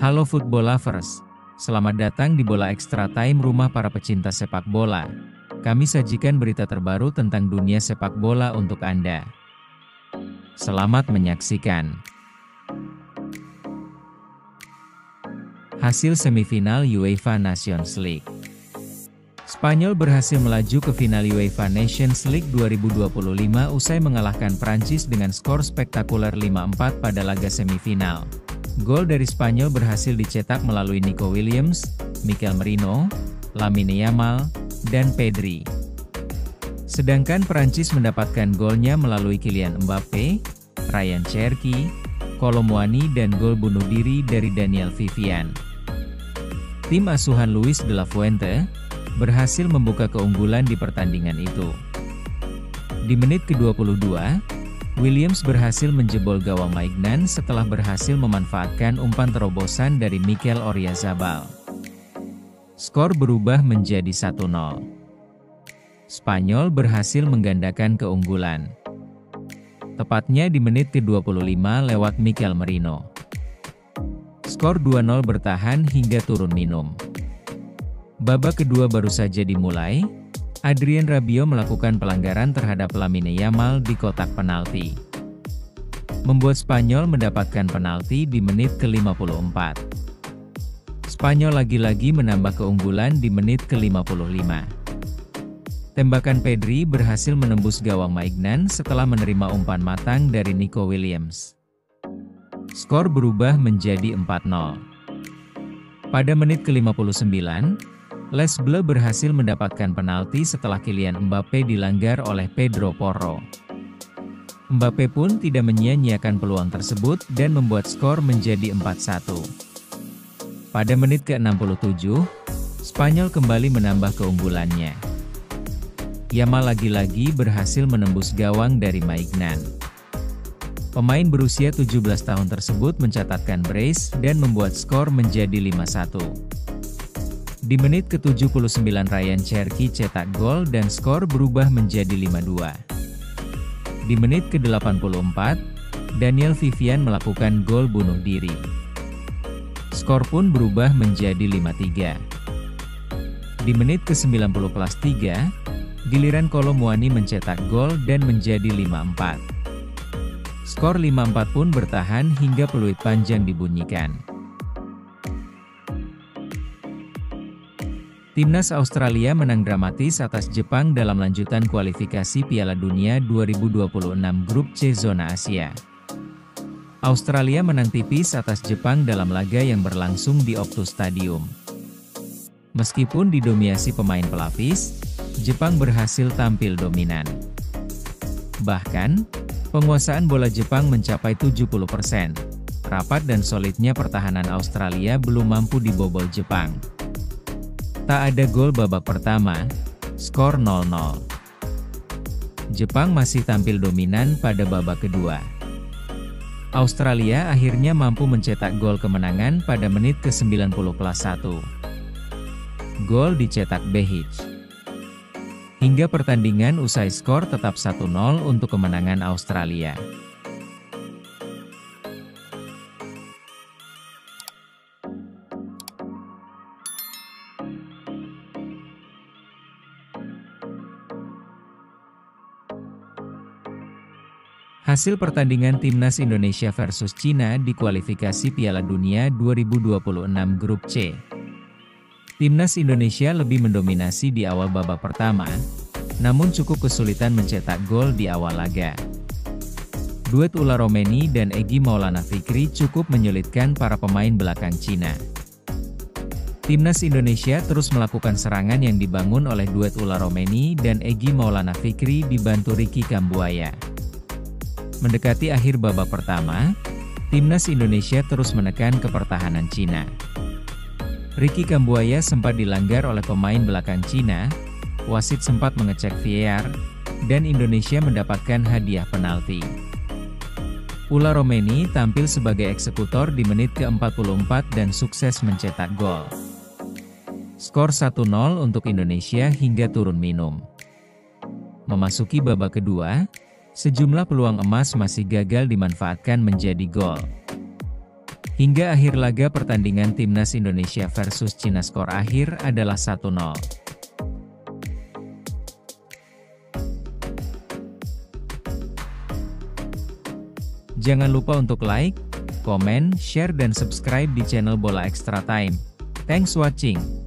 Halo football lovers, selamat datang di Bola Extra Time, rumah para pecinta sepak bola. Kami sajikan berita terbaru tentang dunia sepak bola untuk Anda. Selamat menyaksikan. Hasil semifinal UEFA Nations League. Spanyol berhasil melaju ke final UEFA Nations League 2025 usai mengalahkan Prancis dengan skor spektakuler 5-4 pada laga semifinal. Gol dari Spanyol berhasil dicetak melalui Nico Williams, Mikel Merino, Lamine Yamal, dan Pedri. Sedangkan Prancis mendapatkan golnya melalui Kylian Mbappe, Ryan Cherki, Kolo Muani dan gol bunuh diri dari Daniel Vivian. Tim asuhan Luis de la Fuente berhasil membuka keunggulan di pertandingan itu. Di menit ke-22, Williams berhasil menjebol gawang Maignan setelah berhasil memanfaatkan umpan terobosan dari Mikel Oyarzabal. Skor berubah menjadi 1-0. Spanyol berhasil menggandakan keunggulan. Tepatnya di menit ke-25 lewat Mikel Merino. Skor 2-0 bertahan hingga turun minum. Babak kedua baru saja dimulai, Adrien Rabiot melakukan pelanggaran terhadap Lamine Yamal di kotak penalti, membuat Spanyol mendapatkan penalti di menit ke-54. Spanyol lagi-lagi menambah keunggulan di menit ke-55. Tembakan Pedri berhasil menembus gawang Maignan setelah menerima umpan matang dari Nico Williams. Skor berubah menjadi 4-0. Pada menit ke-59, Les Bleus berhasil mendapatkan penalti setelah Kylian Mbappe dilanggar oleh Pedro Porro. Mbappe pun tidak menyia-nyiakan peluang tersebut dan membuat skor menjadi 4-1. Pada menit ke-67, Spanyol kembali menambah keunggulannya. Yamal lagi-lagi berhasil menembus gawang dari Maignan. Pemain berusia 17 tahun tersebut mencatatkan brace dan membuat skor menjadi 5-1. Di menit ke-79 Ryan Cherki cetak gol dan skor berubah menjadi 5-2. Di menit ke-84, Daniel Vivian melakukan gol bunuh diri. Skor pun berubah menjadi 5-3. Di menit ke-90+3, giliran Kolo Muani mencetak gol dan menjadi 5-4. Skor 5-4 pun bertahan hingga peluit panjang dibunyikan. Timnas Australia menang dramatis atas Jepang dalam lanjutan kualifikasi Piala Dunia 2026 Grup C Zona Asia. Australia menang tipis atas Jepang dalam laga yang berlangsung di Optus Stadium. Meskipun didominasi pemain pelapis, Jepang berhasil tampil dominan. Bahkan, penguasaan bola Jepang mencapai 70%. Rapat dan solidnya pertahanan Australia belum mampu dibobol Jepang. Tak ada gol babak pertama, skor 0-0. Jepang masih tampil dominan pada babak kedua. Australia akhirnya mampu mencetak gol kemenangan pada menit ke-90+1. Gol dicetak Behic. Hingga pertandingan usai skor tetap 1-0 untuk kemenangan Australia. Hasil pertandingan Timnas Indonesia versus Cina di kualifikasi Piala Dunia 2026 Grup C. Timnas Indonesia lebih mendominasi di awal babak pertama, namun cukup kesulitan mencetak gol di awal laga. Duet Ula Romeni dan Egy Maulana Fikri cukup menyulitkan para pemain belakang Cina. Timnas Indonesia terus melakukan serangan yang dibangun oleh duet Ula Romeni dan Egy Maulana Fikri dibantu Ricky Kambuaya. Mendekati akhir babak pertama, Timnas Indonesia terus menekan ke pertahanan Cina. Ricky Kambuaya sempat dilanggar oleh pemain belakang Cina, wasit sempat mengecek VAR, dan Indonesia mendapatkan hadiah penalti. Ula Romeni tampil sebagai eksekutor di menit ke-44 dan sukses mencetak gol. Skor 1-0 untuk Indonesia hingga turun minum. Memasuki babak kedua, sejumlah peluang emas masih gagal dimanfaatkan menjadi gol. Hingga akhir laga pertandingan Timnas Indonesia versus Cina skor akhir adalah 1-0. Jangan lupa untuk like, komen, share dan subscribe di channel Bola Extra Time. Thanks watching.